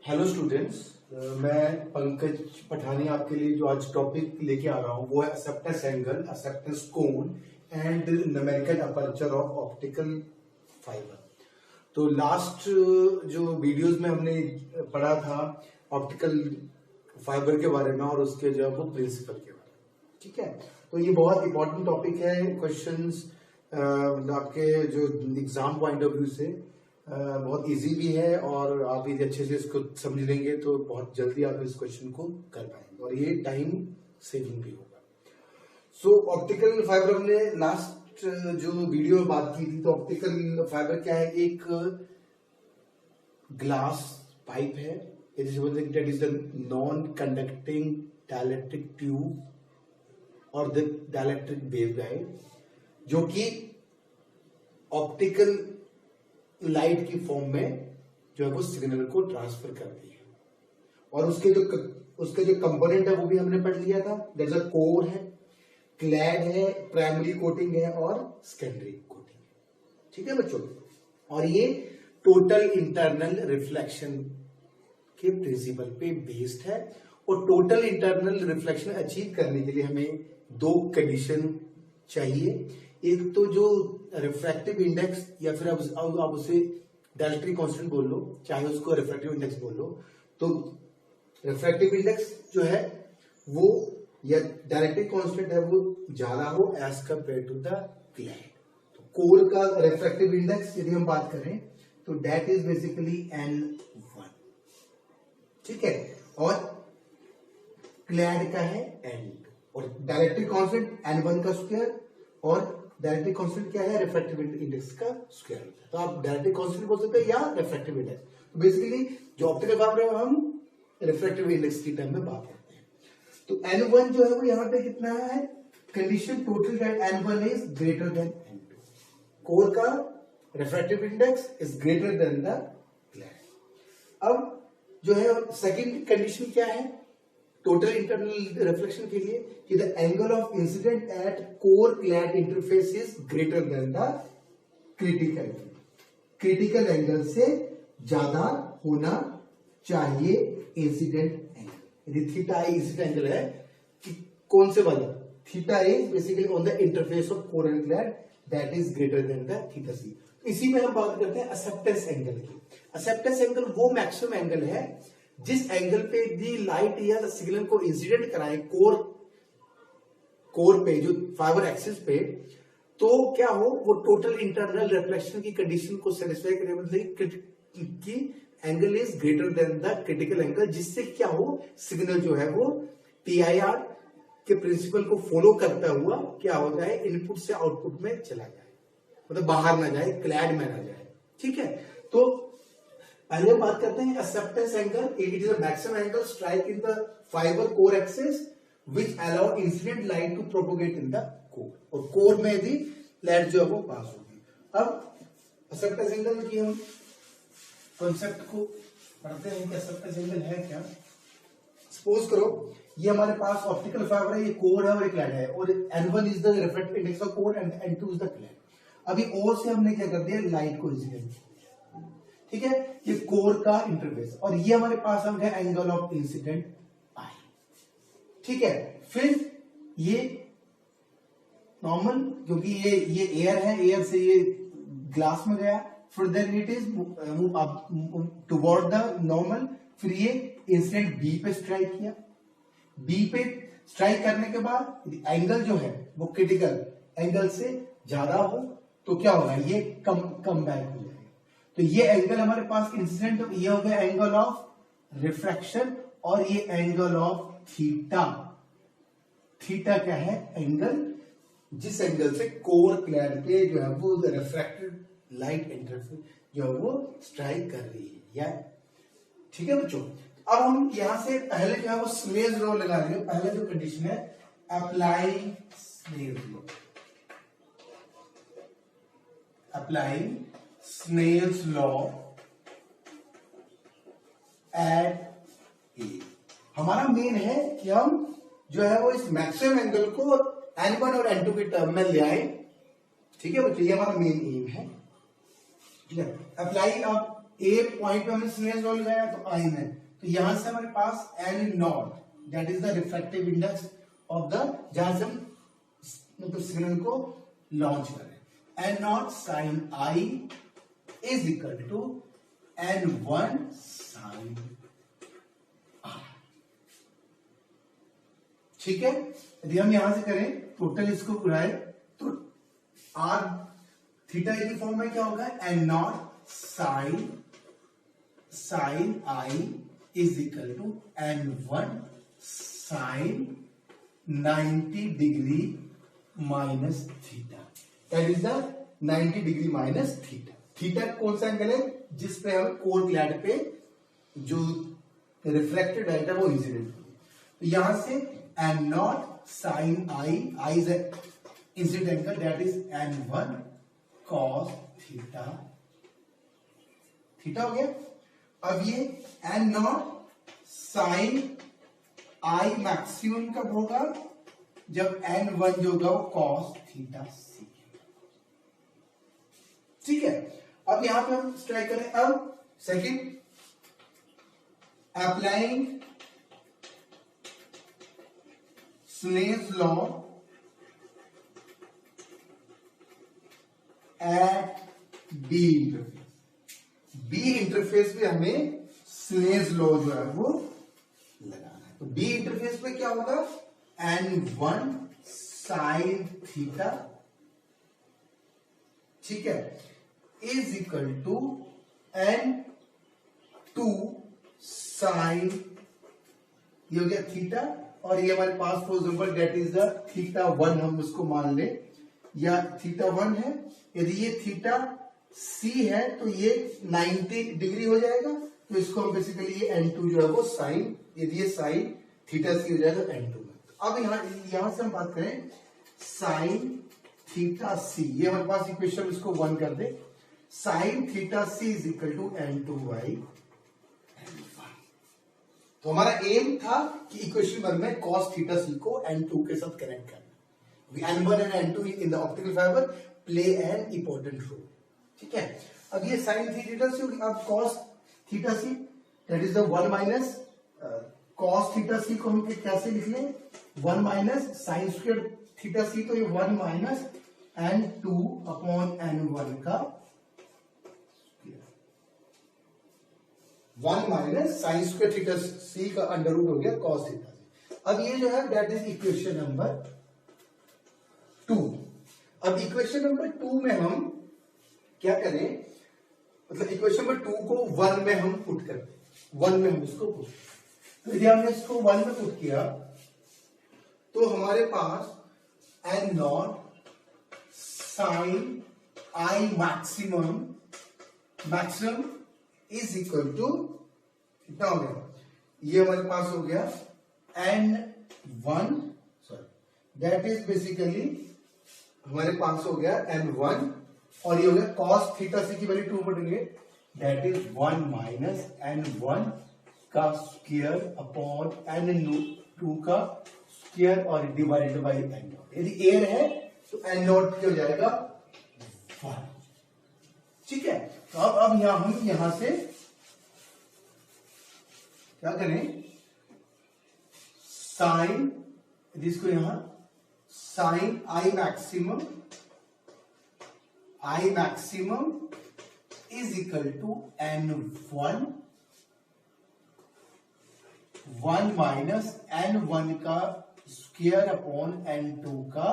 Hello students, मैं पंकज पठानी आपके लिए जो आज टॉपिक लेके आ रहा हूँ वो है एक्सेप्टेंस एंगल, एक्सेप्टेंस कोण and numerical aperture of optical fibre. तो लास्ट जो वीडियोस में हमने पढ़ा था ऑप्टिकल फाइबर के बारे में और उसके जो है वो प्रिंसिपल के बारे में। ठीक है, तो ये बहुत इंपॉर्टेंट टॉपिक है। क्वेश्चंस आपके जो एग्जाम पॉइंट ऑफ व्यू से बहुत इजी भी है और आप यदि अच्छे से इसको समझ लेंगे तो बहुत जल्दी आप इस क्वेश्चन को कर पाएंगे और ये टाइम सेविंग भी होगा। सो ऑप्टिकल फाइबर हमने लास्ट जो वीडियो में बात की थी, तो ऑप्टिकल फाइबर क्या है? एक ग्लास पाइप है, that is the non conducting dielectric tube और द डाइलेक्ट्रिक वेवगाइड, जो कि ऑप्टिकल लाइट की फॉर्म में जो है वो सिग्नल को ट्रांसफर करती है। और उसके जो कंपोनेंट है वो भी हमने पढ़ लिया था। दैट इज कोर है, क्लैड है, प्राइमरी कोटिंग है और सेकेंडरी कोटिंग है। ठीक है बच्चों, और ये टोटल इंटरनल रिफ्लेक्शन के प्रिंसिपल पे बेस्ड है। और टोटल इंटरनल रिफ्लेक्शन अचीव करने के लिए हमें दो कंडीशन चाहिए। एक तो जो रिफ्रैक्टिव इंडेक्स या फिर आप उसे डायरेक्ट्रिक कांस्टेंट बोल लो, चाहे उसको रिफ्रैक्टिव इंडेक्स बोल लो, तो रिफ्रैक्टिव इंडेक्स जो है वो या डायरेक्ट्रिक कांस्टेंट है वो ज्यादा हो as compared to the clad. तो कोर का रिफ्रैक्टिव इंडेक्स यदि हम बात करें तो दैट इज बेसिकली N1। ठीक है, और क्लैड का है N2 और डायरेक्ट्रिक कांस्टेंट N1 का स्क्वायर और डायरेक्ट्रिक कांस्टेंट क्या है? रिफ्रैक्टिव इंडेक्स का स्क्वायर होता है। तो आप डायरेक्ट्रिक कांस्टेंट बोल सकते हैं या रिफ्रैक्टिव इंडेक्स। तो बेसिकली जो ऑप्टिकल फाइबर है हम रिफ्रैक्टिव इंडेक्स की टर्म में बात करते हैं। तो N1 जो है वो यहाँ पे कितना है? Condition total N1 is greater than N2। Core का refractive index is greater than the clad. अब जो है सेकेंड कंडीशन क्या है टोटल इंटरनल रिफ्लेक्शन के लिए? कि the angle of incident at core clad interface is greater than the critical. Critical angle से ज्यादा होना चाहिए इंसिडेंट एंगल। यदि थीटा आई इंसिडेंट एंगल है कि कौन से वाला? Theta is basically on the interface of core and clad, that is greater than the theta C. इसी में हम बात करते हैं एक्सेप्टेंस एंगल की। एक्सेप्टेंस एंगल वो मैक्सिमम एंगल है जिस एंगल पे दी लाइट या सिग्नल को इंसिडेंट कराए कोर पे, जो फाइबर एक्सिस पे, तो क्या हो वो टोटल इंटरनल रिफ्लेक्शन की कंडीशन को सेटिस्फाई करे, मतलब कि angle is greater than the critical angle, जिससे क्या हो सिग्नल जो है वो PIR के प्रिंसिपल को फॉलो करता हुआ क्या हो जाए, इनपुट से आउटपुट में चला जाए, मतलब बाहर ना जाए, क्लैड में ना जाए। ठीक है, तो पहले बात करते हैं acceptance angle. It is the maximum angle strike in the fibre core axis which allow incident light to propagate in the core, और कोर में यदि लाइट जो है वो पास होगी। अब एक्सेप्टेंस एंगल की हम कॉन्सेप्ट को पढ़ते हैं कि एक्सेप्टेंस एंगल है क्या। सपोज करो ये हमारे पास ऑप्टिकल फाइबर है, ये कोर है और एक क्लैड है, और N1 is the refractive index of core and N2 is the clad. अभी और से हमने क्या कर दिया, लाइट को इंसिडेंट। ठीक है, ये कोर का इंटरफेस और ये हमारे पास हम है एंगल ऑफ इंसिडेंट I। ठीक है, फिर ये नॉर्मल, क्योंकि ये एयर है, एयर से ये ग्लास में गया, फिर then it is move up toward the normal, फिर ये इंसिडेंट बी पे स्ट्राइक किया। बी पे स्ट्राइक करने के बाद एंगल जो है वो क्रिटिकल एंगल से ज्यादा हो तो क्या होगा, ये कम बैक हो जाएगा। तो ये एंगल हमारे पास इंसिडेंट, ये हो गया एंगल ऑफ रिफ्रैक्शन, और ये एंगल ऑफ थीटा। थीटा क्या है? एंगल जिस एंगल से कोर क्लैड पे जो है वो रिफ्रैक्टेड लाइट इंटरफेस जो है वो स्ट्राइक कर रही है या। ठीक है बच्चों, अब हम यहां से पहले जो है वो स्नेल्स लॉ लगा रहे हैं। पहले जो कंडीशन है applying Snell's law, applying Snell's law at A। हमारा मेन है कि हम जो है वो इस मैक्सिमम एंगल को N1 और N2 की टर्म में ले आए। ठीक है बच्चों, ये हमारा मेन एम है। ठीक है, अप्लाई आप ए पॉइंट पे हमने स्नेल्स लॉ लगाया तो आई में, तो यहां से हमारे पास N naught that is the refractive index of the, जहां से हम मतलब सिग्नल को लॉन्च कर रहे हैं, n not sine i is equal to n one sine r. ठीक है, यदि हम यहां से करें टोटल इसको उड़ाए तो आर थीटा की फॉर्म में क्या होगा, n not sine i is equal to n one sine 90 degree minus theta, that is the 90 degree minus theta. Theta कौन सा एंगल है जिस पे हम कोर क्लैड पे जो रिफ्लेक्टेड लाइट है वो इंसिडेंट होगी, तो यहां से n not sine i is incident angle that is n one cos theta, theta हो गया। अब ये n not sine I maximum कब होगा, जब एन वन जो होगा वो कॉस थीटा सी। ठीक है, अब यहां पे हम ट्राई करें। अब second, applying Snell's law at B interface. B interface पे हमें स्नेल्स लॉ जो है वो लगाना है। तो बी इंटरफेस पे क्या होगा, एन वन साइन थीटा, ठीक है, is equal to N two sine, ये हो गया थीटा, और ये हमारे पास for example that is the theta one, हम उसको मान ले, या थीटा वन है। यदि ये थीटा सी है तो ये 90 डिग्री हो जाएगा, तो इसको हम बेसिकली ये एन टू जो है वो साइन, यदि ये साइन थीटा सी हो जाएगा तो एन टू में। अब यहां से हम बात करें साइन थीटा सी, ये हमारे पास इक्वेशन, इसको वन कर दे, sine theta C is equal to N two by N one. तो हमारा एम था कि इक्वेशन वन में कॉस थीटा सी को एन टू के साथ कनेक्ट करना। N1 and N2 in the optical fiber play an important role. ठीक है, अब ये साइन थीटा सी होगी, अब cos theta C that is the one minus cos theta C को हम कैसे लिख लें, one minus sine square theta C, तो ये one minus N two upon N one का one minus sine square theta C का अंडर रूट हो गया कॉस थीटा सी। अब ये जो है दैट इज इक्वेशन नंबर 2। अब इक्वेशन नंबर 2 में हम क्या करें, मतलब इक्वेशन नंबर 2 को 1 में हम पुट करते हैं, 1 में हम इसको पुट, तो यदि हमने इसको 1 में पुट किया तो हमारे पास N not sine I maximum is equal to कितना हो गया, ये हमारे पास हो गया N one, sorry that is basically हमारे पास हो गया एन वन, और ये हो गया कॉस थीटा सी की वैल्यू 2 पढ़ेंगे, that is 1 minus n one का स्क्वायर अपॉन एन टू का स्क्वायर और डिवाइडेड बाई एन नॉट। यदि एयर है तो एन नॉट क्या हो जाएगा 1। ठीक है, तो अब हम यहां से क्या करें, साइन, जिसको यहां sine I maximum is equal to n one minus n one का स्क्वायर अपॉन एन टू का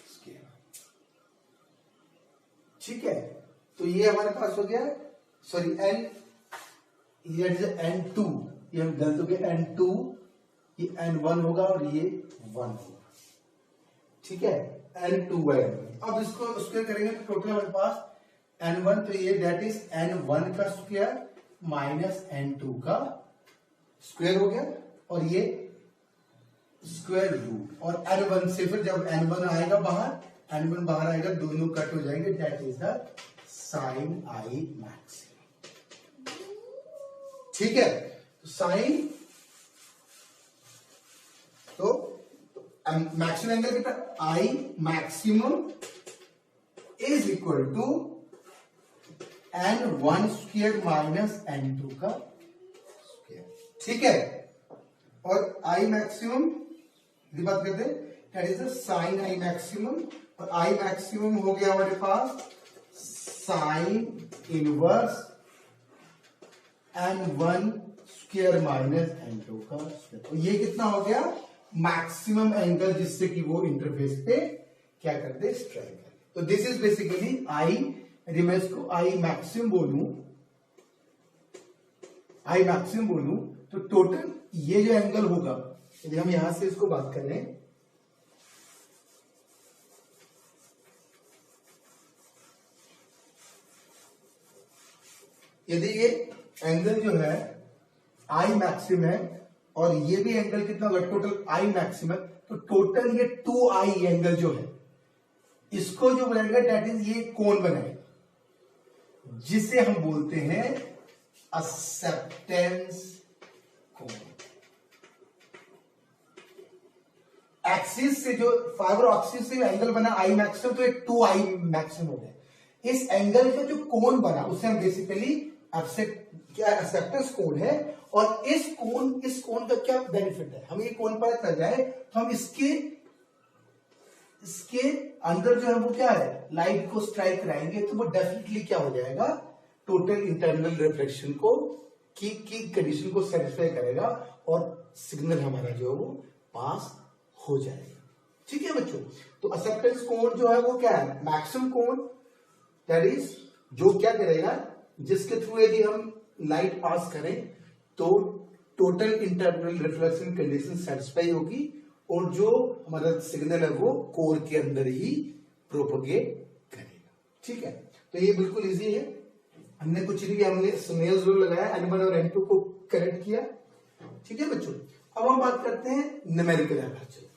स्क्वायर। ठीक है, तो ये हमारे पास हो गया, सॉरी एन, ये एन टू, ये हम गलत हो गया, एन टू, ये एन वन होगा और ये 1 होगा। ठीक है, एन टू बाई एन। अब इसको स्क्वायर करेंगे तो टोटल हमारे पास एन वन, तो ये दैट इज एन वन का स्क्वायर माइनस एन टू का स्क्वायर हो गया, और ये स्क्वायर रूट, और एन वन से फिर जब एन वन आएगा बाहर, एन वन बाहर आएगा, दोनों कट हो जाएंगे, that is the sine I maximum. ठीक है, तो साइन, तो मैक्सिमम एंगल कितना, i maximum is equal to n1 minus n2 का स्क्वायर, ठीक है। और आई मैक्सिमम की बात करते हैं, that is sine I maximum, और आई मैक्सिमम हो गया हमारे पास sine inverse n1 minus n2 का स्क्वायर। तो ये कितना हो गया मैक्सिमम एंगल जिससे कि वो इंटरफेस पे क्या कर दे, स्ट्राइक कर। तो दिस इज बेसिकली आई, यदि मैं इसको आई मैक्सिमम बोलूं तो टोटल ये जो एंगल होगा, यदि हम यहां से इसको बात करें, यदि ये एंगल जो है आई मैक्सिमम है और ये भी एंगल कितना होगा, टोटल आई मैक्सिमम, तो टोटल ये 2i एंगल जो है इसको जो बनाएगा डेट इज ये कोण बनाएगा, जिसे हम बोलते हैं एक्सेप्टेंस कोण। एक्सिस से जो फाइबर एक्सिस से एंगल बना आई मैक्सिमम, तो एक 2i मैक्सिमम हो गया। इस एंगल का जो कोण बना उसे हम बेसिकली एक्सेप्टेंस कोण है। और इस कोण का क्या बेनिफिट है, हमें ये कोण पता चल जाए तो हम इसके अंदर जो है वो क्या है, लाइट को स्ट्राइक कराएंगे तो वो डेफिनेटली क्या हो जाएगा, टोटल इंटरनल रिफ्लेक्शन को की कंडीशन को सेटिस्फाई करेगा और सिग्नल हमारा जो है वो पास हो जाएगा, ठीक है बच्चों। तो एक्सेप्टेंस कोण जो है वो क्या है, मैक्सिमम कोण, दैट इज जो क्या करेगा, जिसके थ्रू यदि हम लाइट पास करें तो total internal reflection condition satisfy होगी और जो हमारा सिग्नल है वो कोर के अंदर ही प्रोपोगेट करेगा, ठीक है। तो ये बिल्कुल इजी है, हमने कुछ नहीं किया, हमने स्नेल्स रूल लगाया, n1 और n2 को करेक्ट किया, ठीक है बच्चों। अब हम बात करते हैं न्यूमेरिकल एपर्चर।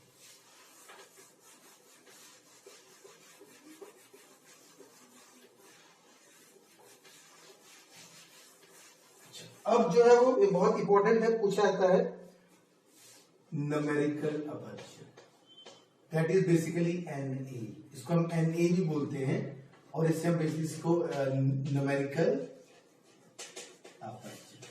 अब जो है वो बहुत इंपॉर्टेंट है, पूछा जाता है numerical aperture, that is basically NA, इसको हम NA भी बोलते हैं और इससे हम बेसिकली इसको न्यूमेरिकल अपर्चर,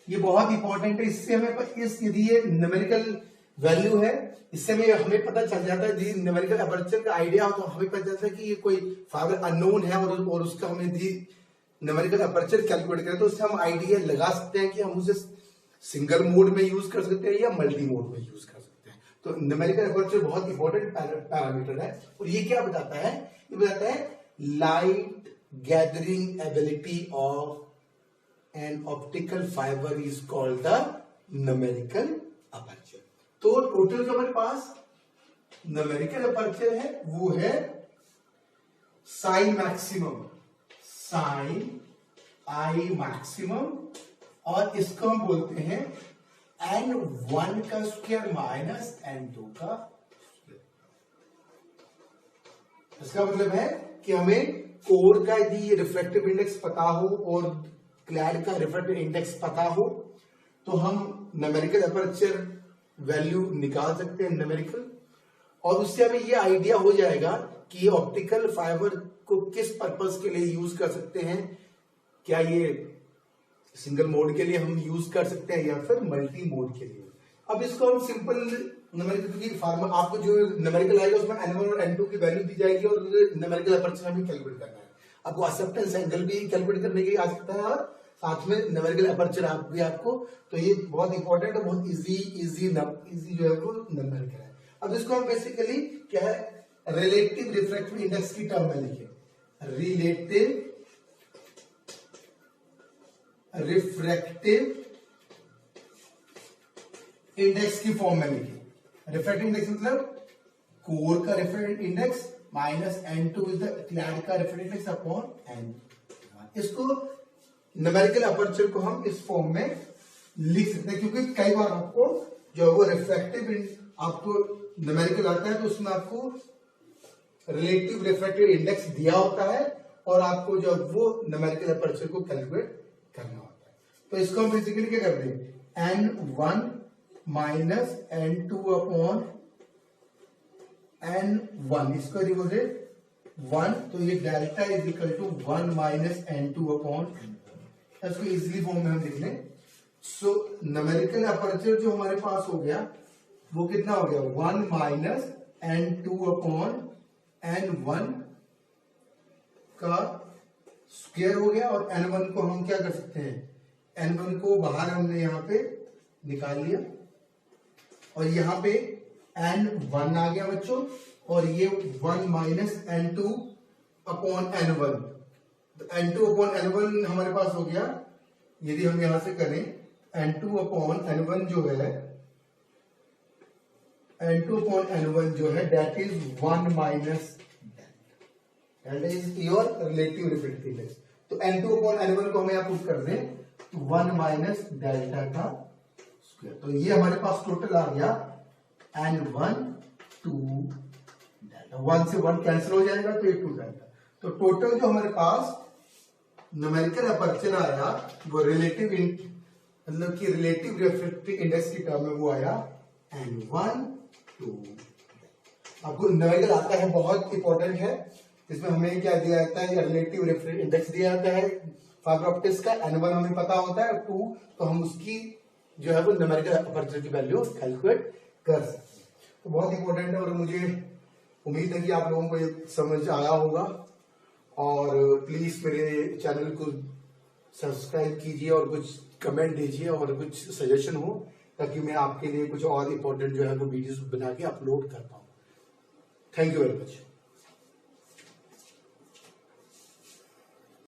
ये बहुत इंपॉर्टेंट है। इससे हमें इस यदि ये न्यूमेरिकल वैल्यू है, इससे हमें पता चल जाता है, यदि न्यूमेरिकल अपर्चर का आइडिया हो तो हमें पता चलता है कि ये कोई फाइबर अननोन है और उसका हमें यदि न्यूमेरिकल अपर्चर कैलकुलेट करें तो उससे हम आइडिया लगा सकते हैं कि हम उसे सिंगल मोड में यूज कर सकते हैं या मल्टी मोड में यूज कर सकते हैं। तो न्यूमेरिकल अपर्चर बहुत इंपॉर्टेंट पैरामीटर है और ये क्या बताता है, ये बताता है light gathering ability of an optical fibre is called the numerical aperture. तो टोटल जो हमारे पास न्यूमेरिकल अपर्चर है वो है साइन मैक्सिमम, साइन आई मैक्सिमम, और इसको हम बोलते हैं n1 का स्क्वायर माइनस n2 का स्क्वायर। इसका मतलब है कि हमें कोर का यदि रिफ्रैक्टिव इंडेक्स पता हो और क्लैड का रिफ्रैक्टिव इंडेक्स पता हो तो हम न्यूमेरिकल अपर्चर वैल्यू निकाल सकते हैं न्यूमेरिकल, और उससे हमें ये आइडिया हो जाएगा कि ऑप्टिकल फाइबर को किस पर्पस के लिए यूज कर सकते हैं, क्या ये सिंगल मोड के लिए हम यूज कर सकते हैं या फिर मल्टी मोड के लिए। अब इसको हम सिंपल न्यूमेरिकल की फार्मूला, आपको जो न्यूमेरिकल आएगा उसमें n1 और n2 की वैल्यू दी जाएगी और न्यूमेरिकल अपर्चर हमें कैलकुलेट करना है। आपको एक्सेप्टेंस एंगल भी कैलकुलेट करने की आ सकता है और साथ में न्यूमेरिकल अपर्चर आपको, तो ये बहुत इंपॉर्टेंट है, बहुत इजी जो है वो न्यूमेरिकल है। अब इसको हम बेसिकली क्या है, रिलेटिव रिफ्रैक्टिव इंडेक्स की टर्म में लिखे, रिलेटिव रिफ्रैक्टिव इंडेक्स की फॉर्म में लिखे। रिफ्रैक्टिव इंडेक्स मतलब कोर का refractive index minus n2 is the clad का रिफ्रैक्टिव इंडेक्स अपॉन n। इसको न्यूमेरिकल अपर्चर को हम इस फॉर्म में लिख सकते हैं, क्योंकि कई बार आपको जो वो रिफ्रैक्टिव आपको न्यूमेरिकल आता है तो उसमें आपको रिलेटिव रिफ्रैक्टिव इंडेक्स दिया होता है और आपको जो वो न्यूमेरिकल अपर्चर को कैलकुलेट करना होता है। तो इसको हम बेसिकली क्या करते हैं, n1 minus n2 upon n1, इसको बोलते 1, तो ये delta is equal to 1 minus N2 upon, इसको इजिली फॉर्म में हम लिख लें। सो न्यूमेरिकल अपर्चर जो हमारे पास हो गया वो कितना हो गया, 1 माइनस N2 अपॉन N1 का स्क्वायर हो गया, और N1 को हम क्या कर सकते हैं, N1 को बाहर हमने यहां पे निकाल लिया, और यहां पे N1 आ गया बच्चों, और ये 1 माइनस N2 अपॉन N1, तो N2 अपॉन N1 हमारे पास हो गया। यदि हम यहां से करें N2 अपॉन N1 जो है, N2 अपॉन N1 जो है that is 1 minus, and is your relative refractive index. तो N2 अपॉन N1 को हमें यहाँ पुट कर दें तो 1 माइनस डेल्टा का स्क्वायर, तो ये हमारे पास टोटल आ गया N1 2 डेल्टा, 1 से 1 कैंसिल हो जाएगा तो ये 2 डेल्टा। तो टोटल जो हमारे पास न्यूमेरिकल अपर्चर आया वो रिलेटिव, मतलब कि रिलेटिव रिफ्रैक्टिव इंडेक्स की टर्म में वो आया N1 2। आपको न्यूमेरिकल आता है, बहुत इंपॉर्टेंट है। इसमें हमें क्या दिया जाता है, रिलेटिव रिफ्रैक्टिव इंडेक्स दिया जाता है फाइबर ऑप्टिक्स का, N1 हमें पता होता है, 2 तो हम उसकी जो है वो न्यूमेरिकल अपर्चर की वैल्यू कैलकुलेट कर सकते हैं। तो बहुत इंपॉर्टेंट है, और मुझे उम्मीद है कि आप लोगों को ये समझ आया होगा। और प्लीज मेरे चैनल को सब्सक्राइब कीजिए और कुछ कमेंट दीजिए और कुछ सजेशन हो, ताकि मैं आपके लिए कुछ और इंपॉर्टेंट जो है वो वीडियोस बना के अपलोड कर पाऊँ। Thank you very much.